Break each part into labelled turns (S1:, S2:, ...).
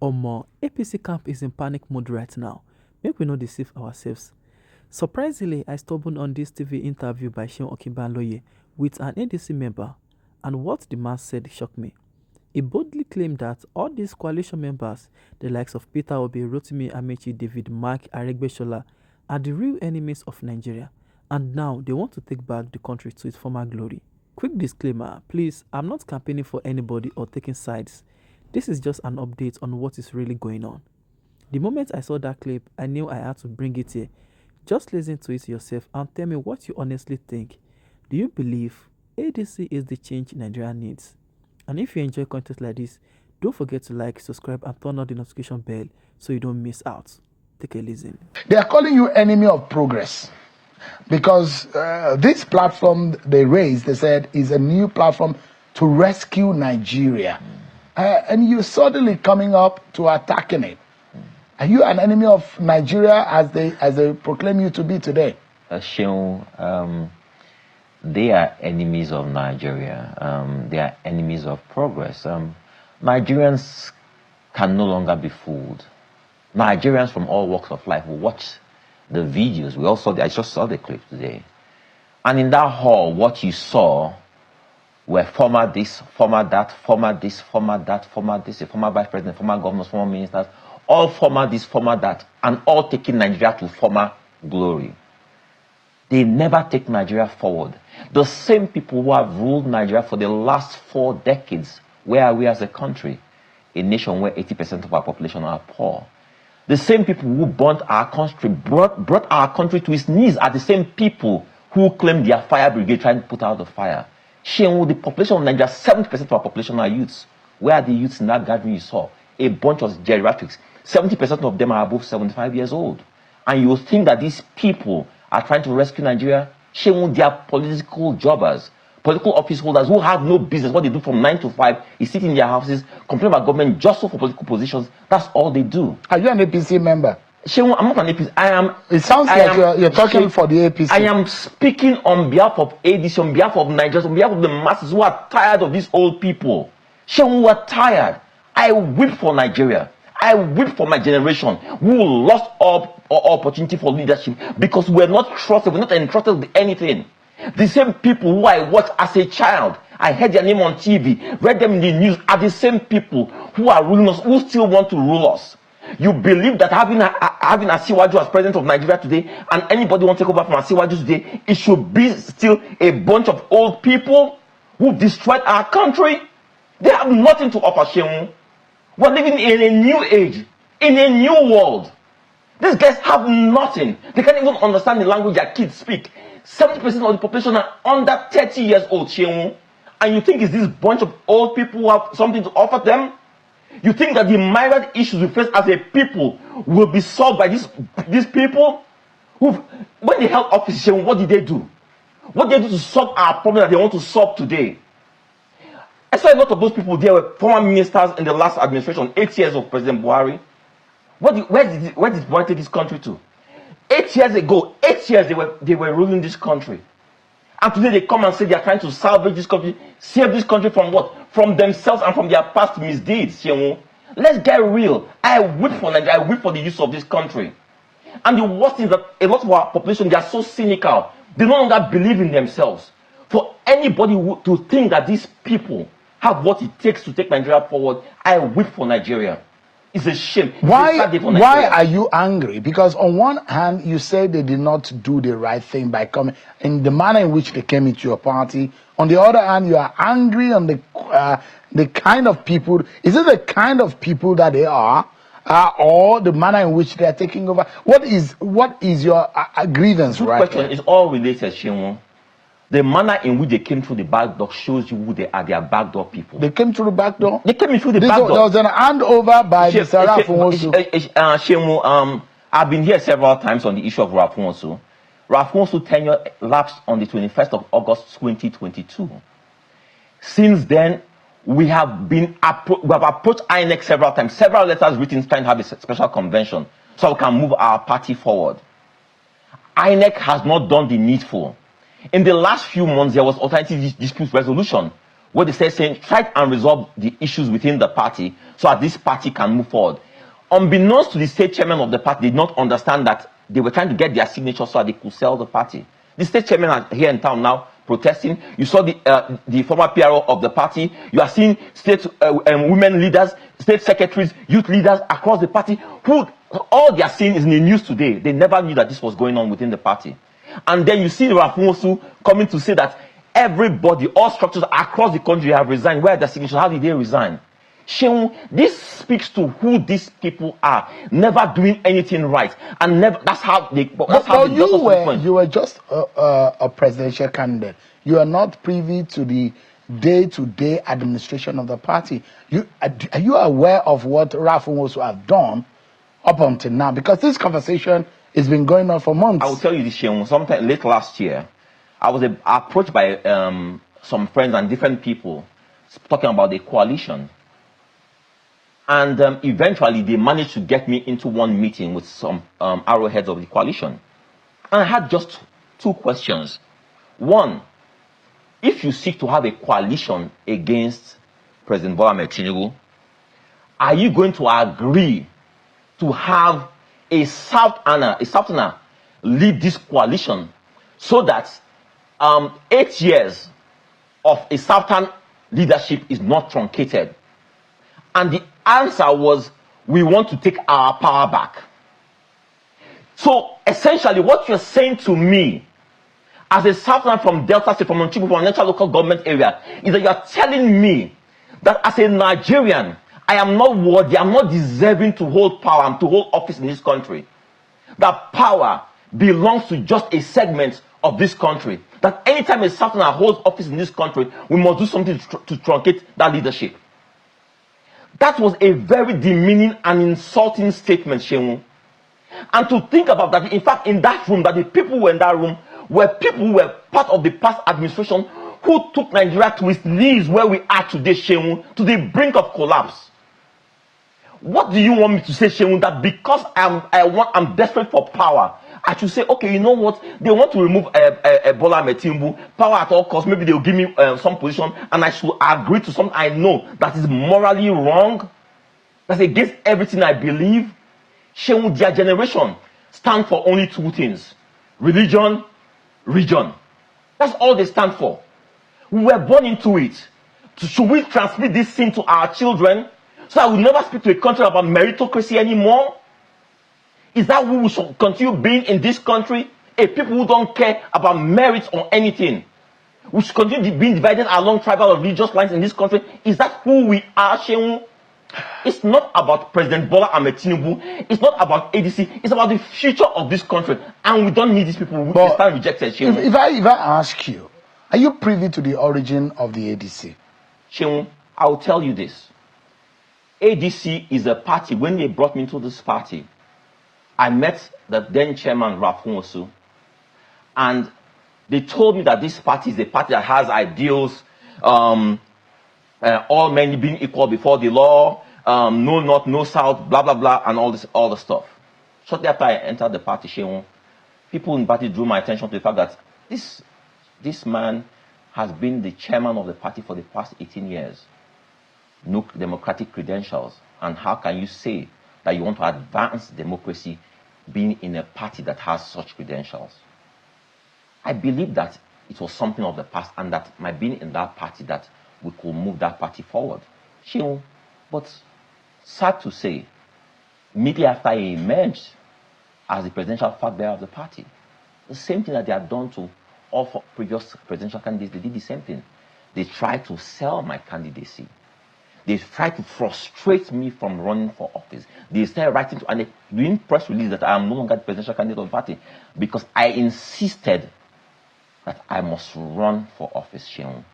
S1: Omo, APC camp is in panic mode right now. Make we not deceive ourselves. Surprisingly, I stumbled on this TV interview by Seun Okinbaloye with an ADC member, and what the man said shocked me. He boldly claimed that all these coalition members, the likes of Peter Obi, Rotimi Amechi, David Mark, Aregbesola, are the real enemies of Nigeria, and now they want to take back the country to its former glory. Quick disclaimer, please, I'm not campaigning for anybody or taking sides. This is just an update on what is really going on. The moment I saw that clip, I knew I had to bring it here. Just listen to it yourself and tell me what you honestly think. Do you believe ADC is the change Nigeria needs? And if you enjoy content like this, don't forget to like, subscribe, and turn on the notification bell so you don't miss out. Take a listen.
S2: They are calling you enemy of progress because this platform they raised, they said, is a new platform to rescue Nigeria. And you're suddenly coming up to attacking it. Are you an enemy of Nigeria as they proclaim you to be today?
S3: Seun, they are enemies of Nigeria. They are enemies of progress. Nigerians can no longer be fooled. Nigerians from all walks of life will watch the videos. I just saw the clip today. And in that hall, what you saw were former this, former that, former this, former that, former this, a former vice president, former governors, former ministers, all former this, former that, and all taking Nigeria to former glory. They never take Nigeria forward. The same people who have ruled Nigeria for the last 4 decades, where are we as a country? A nation where 80% of our population are poor. The same people who burnt our country, brought our country to its knees, are the same people who claim their fire brigade trying to put out the fire. Seun, the population of Nigeria, 70% of our population are youths. Where are the youths in that gathering you saw? A bunch of geriatrics. 70% of them are above 75 years old. And you think that these people are trying to rescue Nigeria? Seun, they are political jobbers, political office holders who have no business. What they do from 9 to 5 is sit in their houses, complain about government just for political positions. That's all they do.
S2: Are you an APC member?
S3: Seun, I'm not an APC. I am.
S2: It sounds like you're talking for the APC.
S3: I am speaking on behalf of ADC, on behalf of Nigerians, on behalf of the masses who are tired of these old people. Seun, we are tired. I weep for Nigeria. I weep for my generation who lost all opportunity for leadership because we're not trusted, we're not entrusted with anything. The same people who I watched as a child, I heard their name on TV, read them in the news, are the same people who are ruling us, who still want to rule us. You believe that having Asiwaju as president of Nigeria today, and anybody want to take over from Asiwaju today, it should be still a bunch of old people who destroyed our country? They have nothing to offer, Seun. We're living in a new age, in a new world. These guys have nothing. They can't even understand the language their kids speak. 70% of the population are under 30 years old, Seun. And you think it's this bunch of old people who have something to offer them? You think that the myriad issues we face as a people will be solved by these people? When they held office, Seun, what did they do? What did they do to solve our problem that they want to solve today? I saw a lot of those people there were former ministers in the last administration, 8 years of President Buhari. Where did Buhari take this country to? 8 years ago, 8 years they were ruling this country. And today they come and say they are trying to salvage this country, save this country from what? From themselves and from their past misdeeds. Seun. Let's get real. I weep for Nigeria, I weep for the use of this country. And the worst thing is that a lot of our population, they are so cynical. They no longer believe in themselves. For anybody to think that these people have what it takes to take Nigeria forward, I weep for Nigeria. It's a shame.
S2: Why are you angry? Because on one hand, you say they did not do the right thing by coming in the manner in which they came into your party. On the other hand, you are angry on the kind of people. Is it the kind of people that they are, or the manner in which they are taking over? What is your grievance?
S3: Good
S2: right
S3: question. It's all related, Seun. The manner in which they came through the back door shows you who they are. They are backdoor people.
S2: They came through the back door?
S3: They came in through the back door.
S2: There was an handover by Mr. Rafonwosu.
S3: Seun, I've been here several times on the issue of Rafonwosu. Rafonwosu tenure lapsed on the 21st of August 2022. Since then, we have approached INEC several times, several letters written trying to have a special convention so we can move our party forward. INEC has not done the needful. In the last few months, there was alternative dispute resolution, where they said saying try and resolve the issues within the party so that this party can move forward. Unbeknownst to the state chairman of the party, did not understand that they were trying to get their signature so that they could sell the party. The state chairman are here in town now protesting. You saw the former PRO of the party. You are seeing state women leaders, state secretaries, youth leaders across the party who all they are seeing is in the news today. They never knew that this was going on within the party. And then you see Rafonsu coming to say that everybody, all structures across the country have resigned. Where are their signatures? How did they resign? Sheung, this speaks to who these people are, never doing anything right, and never. That's how they. That's how they
S2: you were just a presidential candidate. You are not privy to the day-to-day administration of the party. Are you aware of what Rafonsu have done up until now? Because this conversation has been going on for months.
S3: I will tell you this, Sheung. Sometime late last year, I was approached by some friends and different people talking about the coalition. And eventually, they managed to get me into one meeting with some arrowheads of the coalition. And I had just two questions. One, if you seek to have a coalition against President Bola Ahmed Tinubu, are you going to agree to have a Southerner lead this coalition so that 8 years of a Southern leadership is not truncated? And the answer was, we want to take our power back. So essentially what you're saying to me as a Southerner from Delta State, from Kachikwu, from a natural local government area, is that you are telling me that as a Nigerian, I am not worthy, I'm not deserving to hold power and to hold office in this country. That power belongs to just a segment of this country. That anytime a Southerner holds office in this country, we must do something to truncate that leadership. That was a very demeaning and insulting statement, Sheung. And to think about that, in fact, in that room, that the people who were in that room were people who were part of the past administration who took Nigeria to its knees where we are today, Sheung, to the brink of collapse. What do you want me to say, Sheung? That because I'm desperate for power, I should say, okay, you know what? They want to remove Bola Ahmed Tinubu, power at all costs. Maybe they'll give me some position, and I should agree to something I know that is morally wrong, that's against everything I believe. Sheung, their generation stand for only two things: religion, region. That's all they stand for. We were born into it. Should we transmit this sin to our children so that we never speak to a country about meritocracy anymore? Is that who we should continue being in this country? A people who don't care about merit or anything. We should continue being divided along tribal or religious lines in this country. Is that who we are, Sheung? It's not about President Bola Ahmed Tinubu. It's not about ADC. It's about the future of this country. And we don't need these people. We stand rejected, Sheung.
S2: If I ask you, are you privy to the origin of the ADC?
S3: Sheung, I will tell you this. ADC is a party. When they brought me into this party, I met the then chairman, Rafonsu, and they told me that this party is a party that has ideals, all men being equal before the law, no north, no south, blah, blah, blah, and all the stuff. Shortly after I entered the party, Sheung, people in the party drew my attention to the fact that this man has been the chairman of the party for the past 18 years. No democratic credentials. And how can you say that you want to advance democracy being in a party that has such credentials? I believe that it was something of the past, and that my being in that party, that we could move that party forward. Sheung, but sad to say, immediately after I emerged as the presidential flag bearer of the party, the same thing that they had done to all four previous presidential candidates, they did the same thing. They tried to sell my candidacy. They tried to frustrate me from running for office. They started writing to, and they doing press release that I am no longer the presidential candidate of the party because I insisted that I must run for office, Sheung.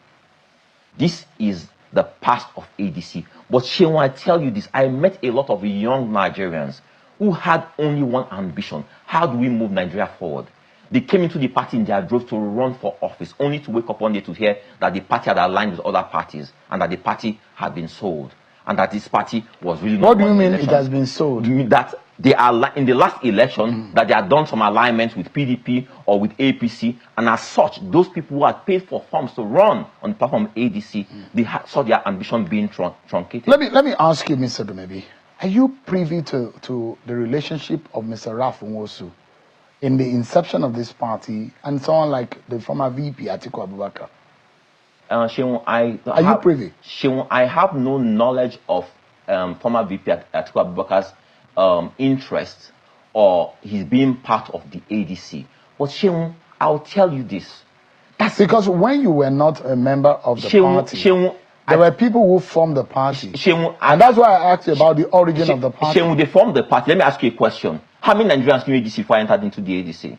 S3: This is the past of ADC. But Sheung, I tell you this, I met a lot of young Nigerians who had only one ambition. How do we move Nigeria forward? They came into the party in their drove to run for office, only to wake up one day to hear that the party had aligned with other parties and that the party had been sold, and that this party was really not.
S2: What do you mean it has been sold?
S3: That they are in the last election that they had done some alignments with PDP or with APC, and as such, those people who had paid for forms to run on the platform of ADC, they saw their ambition being truncated.
S2: Let me ask you, Mr. Dumebi, are you privy to the relationship of Mr. Ralph Nwosu in the inception of this party and someone like the former VP Kachikwu Abubakar?
S3: Are
S2: you privy?
S3: I have no knowledge of former VP Kachikwu Abubakar's interest or his being part of the ADC. But Sheung, I'll tell you this.
S2: That's because when you were not a member of the party, there were people who formed the party. And that's why I asked you about the origin of the party.
S3: Sheung, they formed the party. Let me ask you a question. How many Nigerians knew ADC before I entered into the ADC?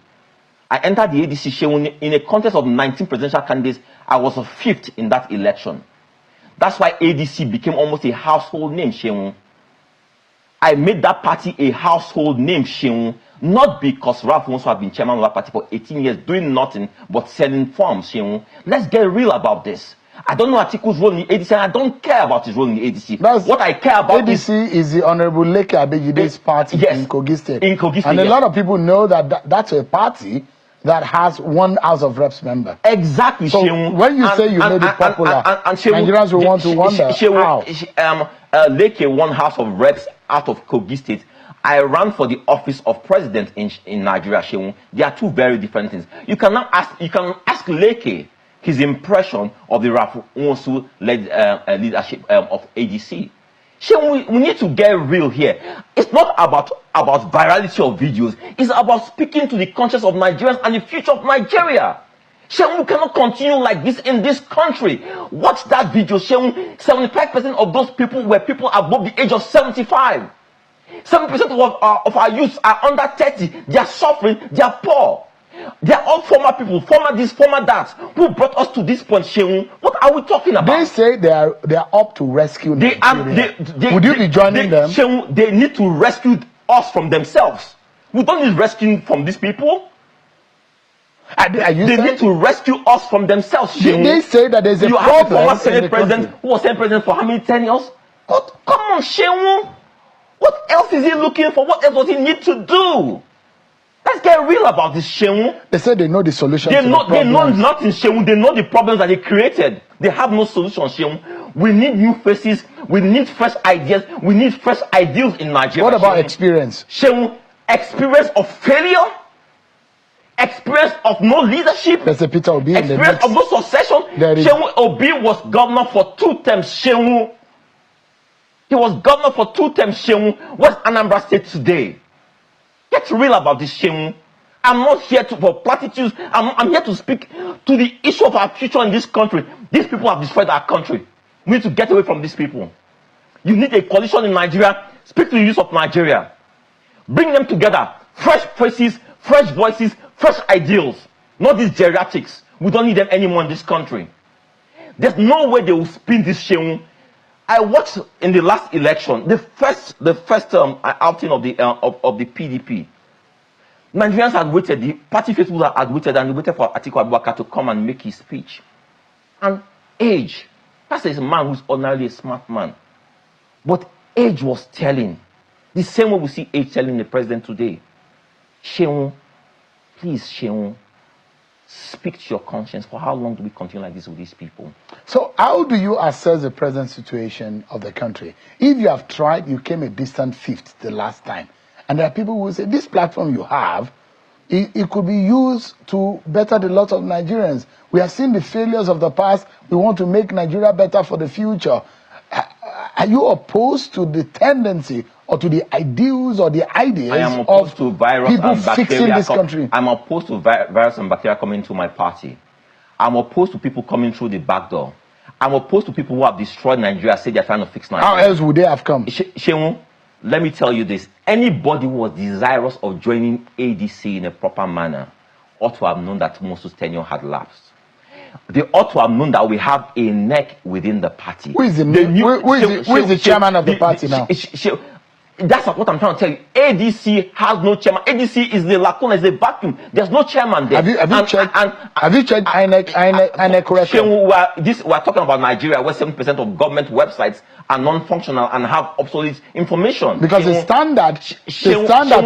S3: I entered the ADC, Sheung, in a contest of 19 presidential candidates. I was a 5th in that election. That's why ADC became almost a household name, Sheung. I made that party a household name, Sheung, not because Ralph Nwosu had been chairman of that party for 18 years doing nothing but selling forms, Sheung. Let's get real about this. I don't know Atiku's role in the ADC, and I don't care about his role in the ADC. What I care about
S2: ADC is the Honorable Leke Abejide's party in Kogi State. And a lot of people know that that's a party that has one House of Reps member.
S3: Exactly,
S2: so
S3: Sheung.
S2: When you say you made it popular, Nigerians will want to wonder how.
S3: Leke won House of Reps out of Kogi State. I ran for the office of president in Nigeria, Sheung. They are two very different things. You can ask Leke his impression of the Ralph Nwosu led leadership of ADC. Sheung, we need to get real here. It's not about virality of videos. It's about speaking to the conscience of Nigerians and the future of Nigeria. Sheung, we cannot continue like this in this country. Watch that video, Sheung. 75% of those people were people above the age of 75. 70% of our youths are under 30. They are suffering. They are poor. They are all former people, former this, former that, who brought us to this point, Sheung. What are we talking about?
S2: They say they are up to rescue Nigeria. Would you be joining them?
S3: Sheung, they need to rescue us from themselves. We don't need rescuing from these people. They need to rescue us from themselves, Sheung.
S2: They say that there's a problem.
S3: You have a former Senate president who was Senate president for how many 10 years? Come on, Sheung. What else is he looking for? What else does he need to do? Let's get real about this, Sheung.
S2: They say they know the solution.
S3: They know nothing, Sheung. They know the problems that they created. They have no solution, Sheung. We need new faces. We need fresh ideas. We need fresh ideals in Nigeria.
S2: What about experience?
S3: Sheung, experience of failure, experience of no leadership,
S2: there's a Peter Obi
S3: experience of no succession. Sheung, Obi was governor for 2 terms, Sheung. He was governor for 2 terms, Sheung. What's Anambra State today? Get real about this, Sheung. I'm not here for platitudes. I'm here to speak to the issue of our future in this country. These people have destroyed our country. We need to get away from these people. You need a coalition in Nigeria. Speak to the youth of Nigeria. Bring them together. Fresh faces, fresh voices, fresh ideals. Not these geriatrics. We don't need them anymore in this country. There's no way they will spin this, Sheung. I watched in the last election, the first outing of the PDP. Nigerians had waited, the party faithful had waited, and they waited for Kachikwu Abubakar to come and make his speech. And age, that's a man who's ordinarily a smart man. But age was telling. The same way we see age telling the president today. Sheung, please, Sheung, speak to your conscience. For how long do we continue like this with these people?
S2: So how do you assess the present situation of the country? If you have tried, you came a distant 5th the last time. And there are people who say, this platform you have, it could be used to better the lot of Nigerians. We have seen the failures of the past. We want to make Nigeria better for the future. Are you opposed to the tendency or to the ideals or the ideas of
S3: to virus
S2: people
S3: and bacteria
S2: fixing this country?
S3: I'm opposed to virus and bacteria coming into my party. I'm opposed to people coming through the back door. I'm opposed to people who have destroyed Nigeria, say they're trying to fix Nigeria.
S2: How else would they have come?
S3: Sheung, let me tell you this. Anybody who was desirous of joining ADC in a proper manner ought to have known that Nwosu's tenure had lapsed. They ought to have known that we have a neck within the party.
S2: Who is the chairman of the party now?
S3: That's what I'm trying to tell you. ADC has no chairman. ADC is the lacuna, is the vacuum. There's no chairman there.
S2: Have you checked INEC record?
S3: We're talking about Nigeria, where 70% of government websites are non-functional and have obsolete information.
S2: Because the standard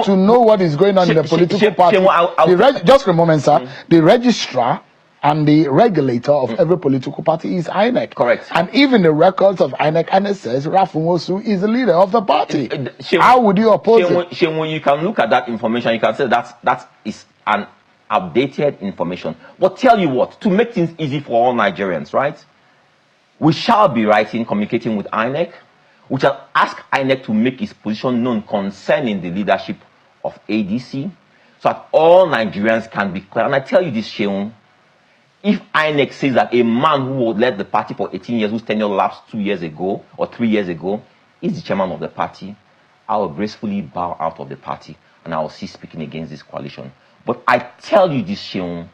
S2: to know what is going on in the political party. Just a moment, sir. The registrar and the regulator of every political party is INEC.
S3: Correct.
S2: And even the records of INEC, and it says Rafumosu is the leader of the party. How would you oppose it?
S3: When you can look at that information, you can say that is an outdated information. But tell you what, to make things easy for all Nigerians, right? We shall be communicating with INEC. We shall ask INEC to make its position known concerning the leadership of ADC, so that all Nigerians can be clear. And I tell you this, Sheung, if INEC says that a man who led the party for 18 years, whose tenure lapsed 2 years ago or 3 years ago, is the chairman of the party, I will gracefully bow out of the party and I will cease speaking against this coalition. But I tell you this, Sheung,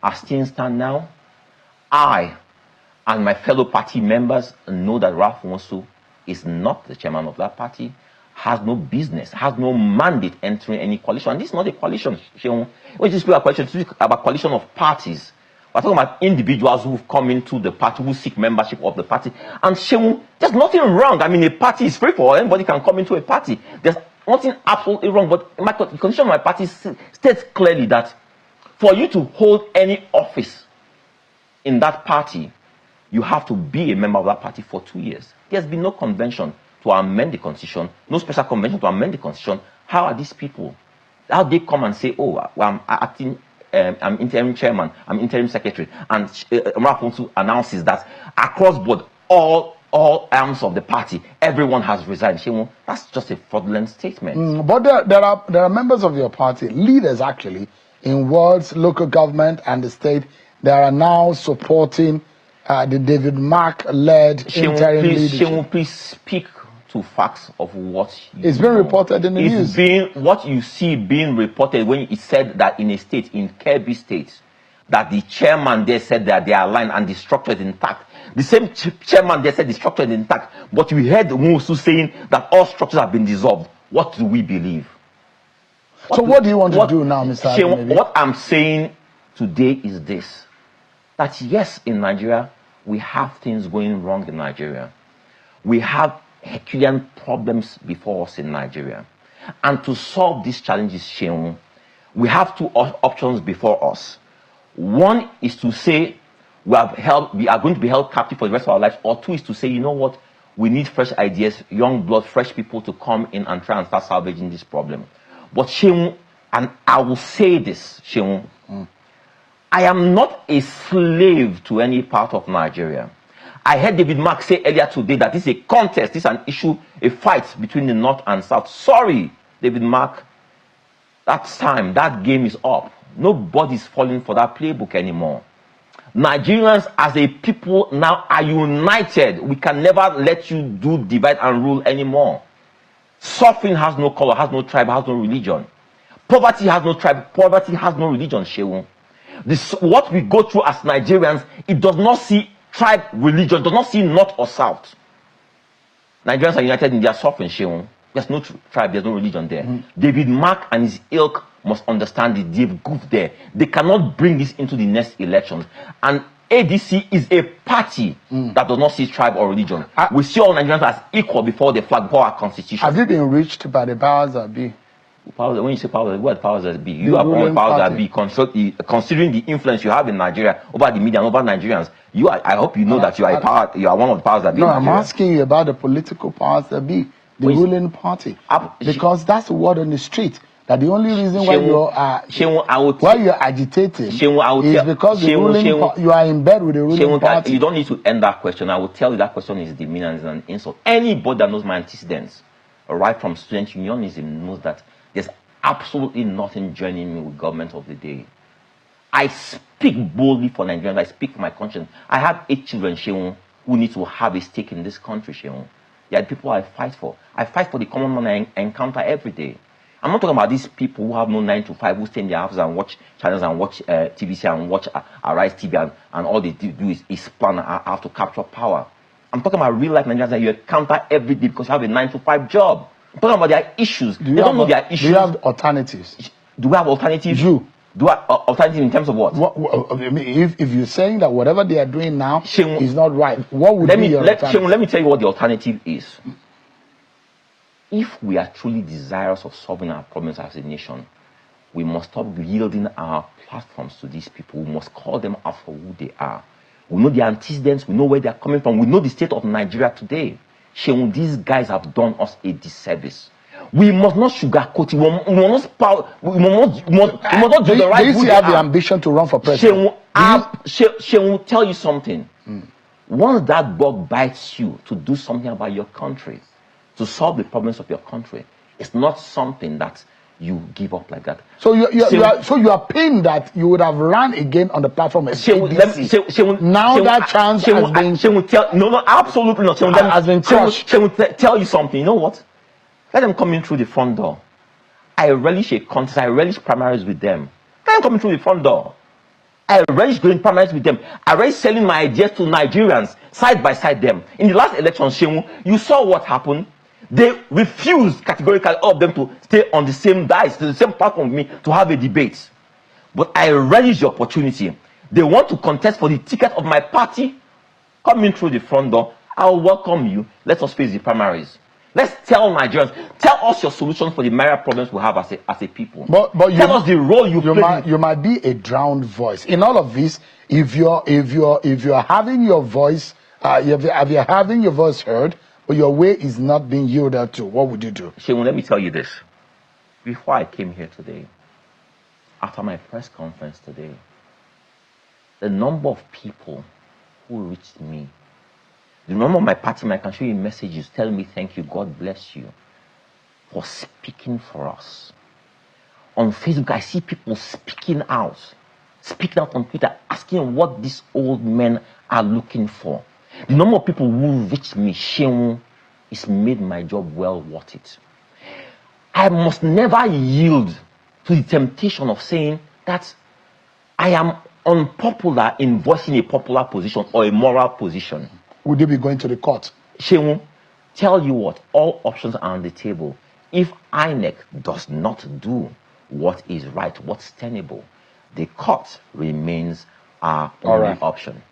S3: as things stand now, I and my fellow party members know that Ralph Nwosu is not the chairman of that party, has no business, has no mandate entering any coalition. And this is not a coalition, Sheung. When you speak about coalition, you speak about coalition of parties. We're talking about individuals who've come into the party, who seek membership of the party. And Sheung, there's nothing wrong. I mean, a party is free for all. Anybody can come into a party. There's nothing absolutely wrong. But the condition of my party states clearly that for you to hold any office in that party, you have to be a member of that party for 2 years. There's been no convention to amend the constitution, no special convention to amend the constitution. How are these people? How they come and say, oh, well, I'm interim chairman, I'm interim secretary, and Rafonsu announces that across board, all arms of the party, everyone has resigned. That's just a fraudulent statement.
S2: But there are members of your party, leaders actually, in wards, local government, and the state, that are now supporting the David Mark-led interim leadership.
S3: Please speak to facts of what
S2: it's been reported in the news.
S3: What you see being reported when it said that in a state, in Kebbi State, that the chairman there said that they are aligned and the structure is intact. The same chairman there said the structure is intact, but we heard Nwosu saying that all structures have been dissolved. What do we believe?
S2: What do you want to do now, Mr. Dumebi?
S3: What I'm saying today is this, that yes, in Nigeria, we have things going wrong in Nigeria. We have Herculean problems before us in Nigeria. And to solve these challenges, Sheung, we have two options before us. One is to say we are going to be held captive for the rest of our lives, or two is to say, you know what, we need fresh ideas, young blood, fresh people to come in and try and start salvaging this problem. But Sheung, and I will say this, Sheung, I am not a slave to any part of Nigeria. I heard David Mark say earlier today that this is a contest, this is an issue, a fight between the North and South. Sorry, David Mark, that's time, that game is up. Nobody's falling for that playbook anymore. Nigerians as a people now are united. We can never let you do divide and rule anymore. Suffering has no color, has no tribe, has no religion. Poverty has no tribe, poverty has no religion, Sheung. What we go through as Nigerians, it does not see tribe, religion, does not see north or south. Nigerians are united in their suffering, Sheung. There's no tribe, there's no religion there. David Mark and his ilk must understand it. They've goofed there. They cannot bring this into the next elections. And ADC is a party that does not see tribe or religion. We see all Nigerians as equal before the flag, before our constitution.
S2: Have you been reached by the powers that be?
S3: When you say powers, what powers that be? You have all powers that be, considering the influence you have in Nigeria over the media and over Nigerians. I hope you know that you are one of the powers that be.
S2: No, I'm asking you about the political powers that be, the ruling party, because that's the word on the street. That the only reason why you're agitating is because you are in bed with the ruling party.
S3: You don't need to end that question. I will tell you that question is demeaning and is an insult. Anybody that knows my antecedents, right from student unionism, knows that there's absolutely nothing joining me with government of the day. I speak boldly for Nigerians. I speak for my conscience. I have 8 children, Sheung, who need to have a stake in this country, Sheung. They are the people I fight for. I fight for the common man I encounter every day. I'm not talking about these people who have no 9 to 5, who stay in their houses and watch channels and watch TVC and watch Arise TV and all they do is plan how to capture power. I'm talking about real life Nigerians that you encounter every day because you have a 9-to-5 job. I'm talking about their issues. They don't know their issues.
S2: Do you have alternatives?
S3: Do we have alternatives? Do I alternative in terms of what?
S2: If you're saying that whatever they are doing now is not right, what would be your alternative?
S3: Let me tell you what the alternative is. If we are truly desirous of solving our problems as a nation, we must stop yielding our platforms to these people. We must call them out for who they are. We know the antecedents. We know where they are coming from. We know the state of Nigeria today. These guys have done us a disservice. We must not sugarcoat it. We must not do the right thing.
S2: Do you have the ambition to run for president?
S3: She will tell you something. Once that bug bites you to do something about your country, to solve the problems of your country, it's not something that you give up like that.
S2: So you are pained that you would have run again on the platform as ADC. Now that chance has been...
S3: She will tell... No, absolutely not.
S2: Has been crushed.
S3: She will tell you something. You know what? Let them come in through the front door. I relish a contest. I relish primaries with them. Let them come in through the front door. I relish going primaries with them. I relish selling my ideas to Nigerians side by side them. In the last election, Shehu, you saw what happened. They refused categorically, all of them, to stay on the same dice, to the same platform with me, to have a debate. But I relish the opportunity. They want to contest for the ticket of my party. Come in through the front door. I'll welcome you. Let us face the primaries. Let's tell Nigerians, tell us your solution for the myriad problems we have as a people.
S2: But
S3: tell us the role you play.
S2: You might be a drowned voice in all of this. If you're having your voice, if you're having your voice heard, but your way is not being yielded to, what would you do?
S3: Shemun, let me tell you this. Before I came here today, after my press conference today, the number of people who reached me, the number of my party, I can show you messages telling me thank you, God bless you, for speaking for us. On Facebook, I see people speaking out on Twitter, asking what these old men are looking for. The number of people who reached me, Shemun, it's made my job well worth it. I must never yield to the temptation of saying that I am unpopular in voicing a popular position or a moral position.
S2: Would you be going to the court?
S3: Shemun, tell you what, all options are on the table. If INEC does not do what is right, what's tenable, the court remains our only option.